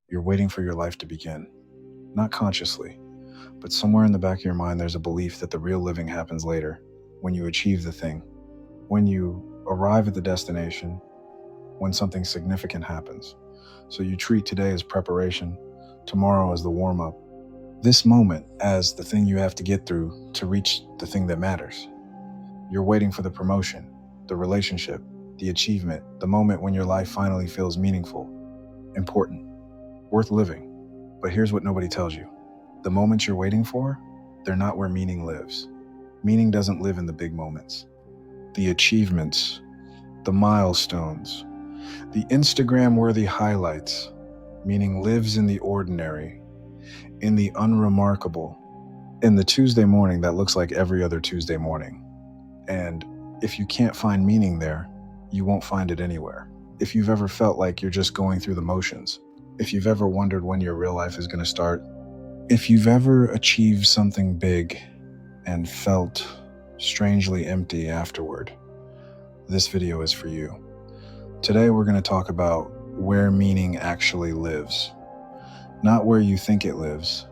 You're waiting for your life to begin, not consciously, but somewhere in the back of your mind, there's a belief that the real living happens later, when you achieve the thing, when you arrive at the destination, when something significant happens. So you treat today as preparation, tomorrow as the warm up, this moment as the thing you have to get through to reach the thing that matters. You're waiting for the promotion, the relationship, the achievement, the moment when your life finally feels meaningful, important, worth living. But here's what nobody tells you: the moments you're waiting for, they're not where meaning lives. Meaning doesn't live in the big moments, the achievements, the milestones, the Instagram worthy highlights. Meaning lives in the ordinary, in the unremarkable, in the Tuesday morning that looks like every other Tuesday morning. And if you can't find meaning there, you won't find it anywhere. If you've ever felt like you're just going through the motions, if you've ever wondered when your real life is going to start, if you've ever achieved something big and felt strangely empty afterward, this video is for you. Today we're going to talk about where meaning actually lives. Not where you think it lives,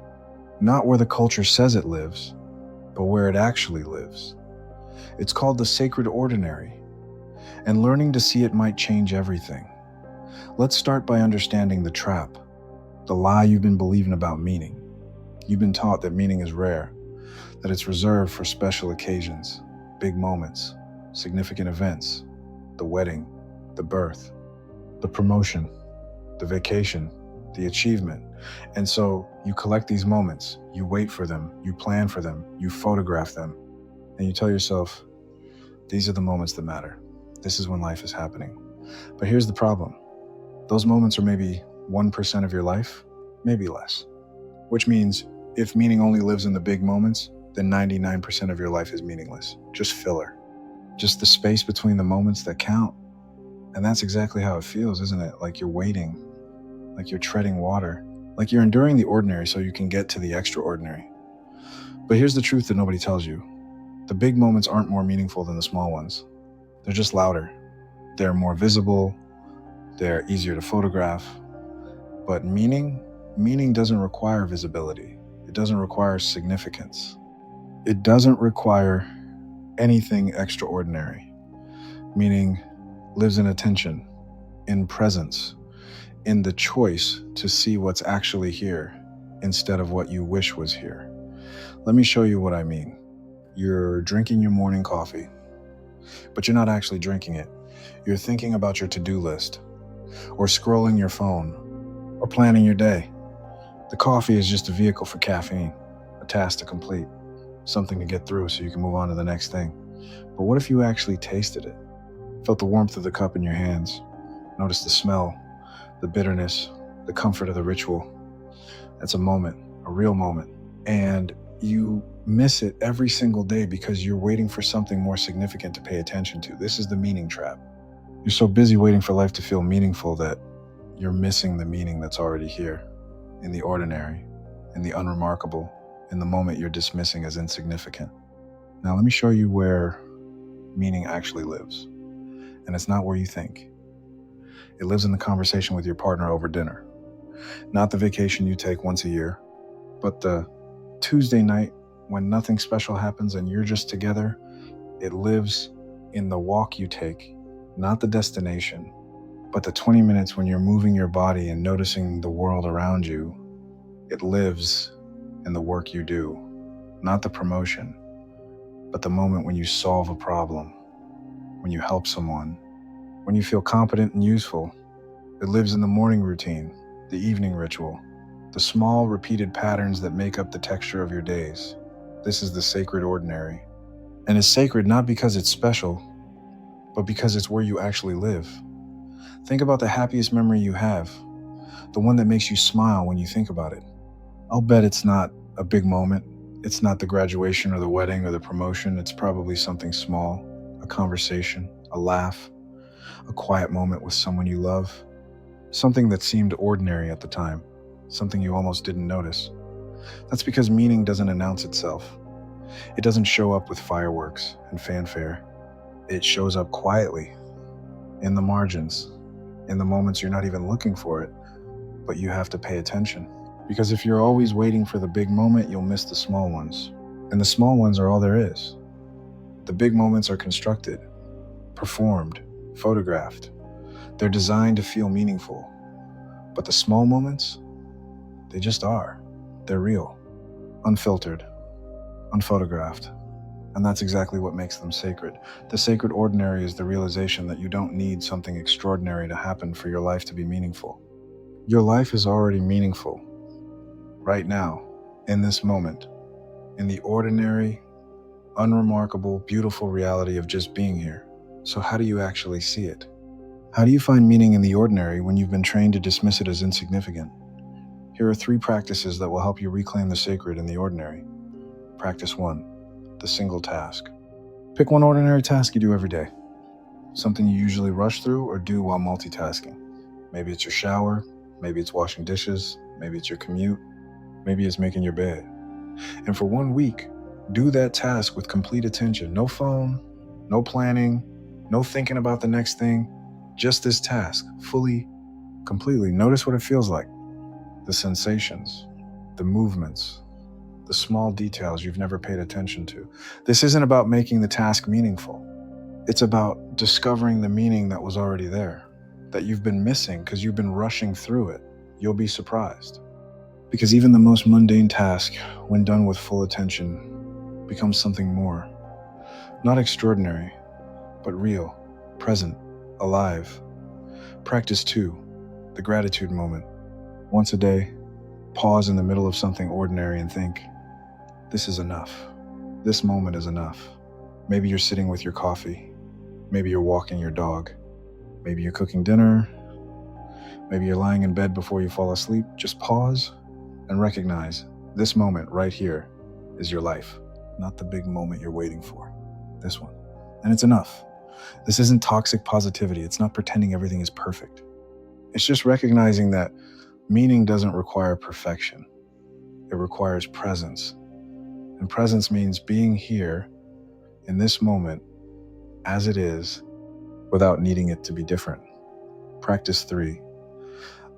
not where the culture says it lives, but where it actually lives. It's called the sacred ordinary, and learning to see it might change everything. Let's start by understanding the trap, the lie you've been believing about meaning. You've been taught that meaning is rare, that it's reserved for special occasions, big moments, significant events, the wedding, the birth, the promotion, the vacation, the achievement. And so you collect these moments, you wait for them, you plan for them, you photograph them, and you tell yourself, these are the moments that matter. This is when life is happening. But here's the problem. Those moments are maybe 1% of your life, maybe less. Which means if meaning only lives in the big moments, then 99% of your life is meaningless. Just filler. Just the space between the moments that count. And that's exactly how it feels, isn't it? Like you're waiting, like you're treading water, like you're enduring the ordinary so you can get to the extraordinary. But here's the truth that nobody tells you. The big moments aren't more meaningful than the small ones. They're just louder. They're more visible. They're easier to photograph. But meaning doesn't require visibility. It doesn't require significance. It doesn't require anything extraordinary. Meaning lives in attention, in presence, in the choice to see what's actually here instead of what you wish was here. Let me show you what I mean. You're drinking your morning coffee, but you're not actually drinking it. You're thinking about your to-do list, or scrolling your phone, or planning your day. The coffee is just a vehicle for caffeine, a task to complete, something to get through so you can move on to the next thing. But what if you actually tasted it? Felt the warmth of the cup in your hands, noticed the smell, the bitterness, the comfort of the ritual. That's a moment, a real moment. And you miss it every single day because you're waiting for something more significant to pay attention to. This is the meaning trap. You're so busy waiting for life to feel meaningful that you're missing the meaning that's already here, in the ordinary, in the unremarkable, in the moment you're dismissing as insignificant. Now let me show you where meaning actually lives. And it's not where you think. It lives in the conversation with your partner over dinner. Not the vacation you take once a year, but the Tuesday night when nothing special happens and you're just together. It lives in the walk you take, not the destination, but the 20 minutes when you're moving your body and noticing the world around you. It lives in the work you do, not the promotion, but the moment when you solve a problem, when you help someone, when you feel competent and useful. It lives in the morning routine, the evening ritual, the small repeated patterns that make up the texture of your days. This is the sacred ordinary. And it's sacred not because it's special, but because it's where you actually live. Think about the happiest memory you have, the one that makes you smile when you think about it. I'll bet it's not a big moment. It's not the graduation or the wedding or the promotion. It's probably something small, a conversation, a laugh, a quiet moment with someone you love, something that seemed ordinary at the time, something you almost didn't notice. That's because meaning doesn't announce itself. It doesn't show up with fireworks and fanfare. It shows up quietly, in the margins, in the moments you're not even looking for it. but you have to pay attention. Because if you're always waiting for the big moment, you'll miss the small ones. And the small ones are all there is. The big moments are constructed, performed, photographed. They're designed to feel meaningful. But the small moments, they just are. They're real, unfiltered, unphotographed. And that's exactly what makes them sacred. The sacred ordinary is the realization that you don't need something extraordinary to happen for your life to be meaningful. Your life is already meaningful, right now, in this moment, in the ordinary, unremarkable, beautiful reality of just being here. So how do you actually see it? How do you find meaning in the ordinary when you've been trained to dismiss it as insignificant? Here are 3 practices that will help you reclaim the sacred in the ordinary. Practice 1, the single task. Pick one ordinary task you do every day. Something you usually rush through or do while multitasking. Maybe it's your shower, maybe it's washing dishes, maybe it's your commute, maybe it's making your bed. And for 1 week, do that task with complete attention. No phone, no planning, no thinking about the next thing. Just this task, fully, completely. Notice what it feels like. The sensations, the movements, the small details you've never paid attention to. This isn't about making the task meaningful. It's about discovering the meaning that was already there, that you've been missing because you've been rushing through it. You'll be surprised. Because even the most mundane task, when done with full attention, becomes something more. Not extraordinary, but real, present, alive. Practice 2, the gratitude moment. Once a day, pause in the middle of something ordinary and think, this is enough. This moment is enough. Maybe you're sitting with your coffee. Maybe you're walking your dog. Maybe you're cooking dinner. Maybe you're lying in bed before you fall asleep. Just pause and recognize this moment right here is your life, not the big moment you're waiting for. This one. And it's enough. This isn't toxic positivity. It's not pretending everything is perfect. It's just recognizing that meaning doesn't require perfection. It requires presence. And presence means being here in this moment as it is without needing it to be different. Practice 3,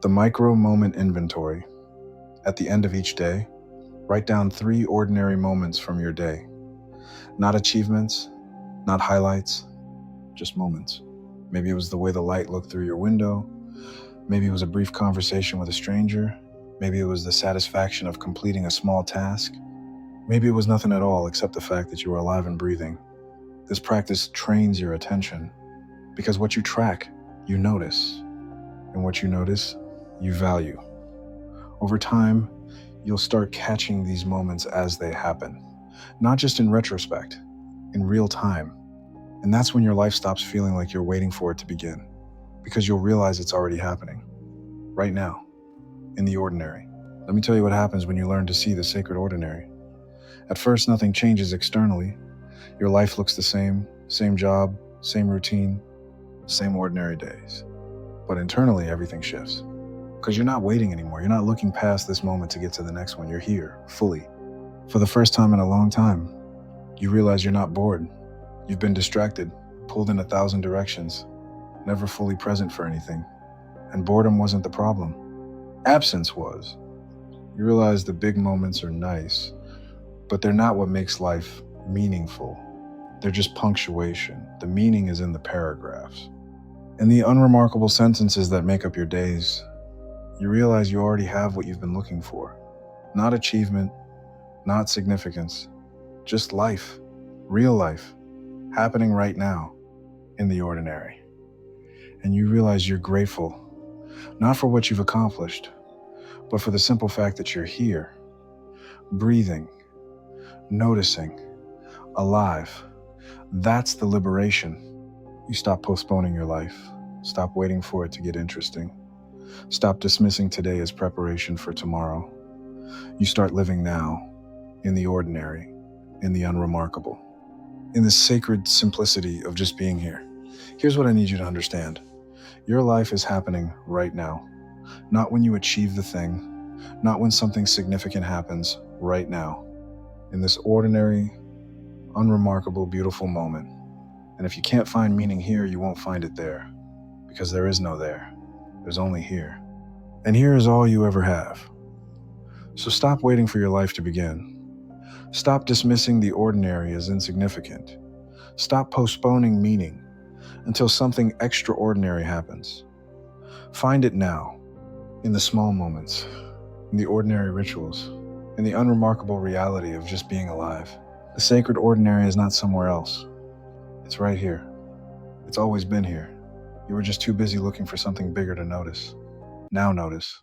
the micro moment inventory. At the end of each day, write down 3 ordinary moments from your day. Not achievements, not highlights, just moments. Maybe it was the way the light looked through your window. Maybe it was a brief conversation with a stranger. Maybe it was the satisfaction of completing a small task. Maybe it was nothing at all except the fact that you were alive and breathing. This practice trains your attention because what you track, you notice. And what you notice, you value. Over time, you'll start catching these moments as they happen, not just in retrospect, in real time. And that's when your life stops feeling like you're waiting for it to begin, because you'll realize it's already happening, right now, in the ordinary. Let me tell you what happens when you learn to see the sacred ordinary. At first, nothing changes externally. Your life looks the same job, same routine, same ordinary days. But internally, everything shifts. Because you're not waiting anymore. You're not looking past this moment to get to the next one. You're here, fully. For the first time in a long time, you realize you're not bored. You've been distracted, pulled in 1,000 directions, never fully present for anything. And boredom wasn't the problem. Absence was. You realize the big moments are nice, but they're not what makes life meaningful. They're just punctuation. The meaning is in the paragraphs. In the unremarkable sentences that make up your days, you realize you already have what you've been looking for. Not achievement, not significance, just life, real life, happening right now in the ordinary. And you realize you're grateful, not for what you've accomplished, but for the simple fact that you're here, breathing, noticing, alive. That's the liberation. You stop postponing your life. Stop waiting for it to get interesting. Stop dismissing today as preparation for tomorrow. You start living now, in the ordinary, in the unremarkable, in the sacred simplicity of just being here. Here's what I need you to understand. Your life is happening right now. Not when you achieve the thing, not when something significant happens, right now. In this ordinary, unremarkable, beautiful moment. And if you can't find meaning here, you won't find it there. Because there is no there. There's only here. And here is all you ever have. So stop waiting for your life to begin. Stop dismissing the ordinary as insignificant. Stop postponing meaning until something extraordinary happens. Find it now, in the small moments, in the ordinary rituals, in the unremarkable reality of just being alive. The sacred ordinary is not somewhere else. It's right here. It's always been here. You were just too busy looking for something bigger to notice. Now notice.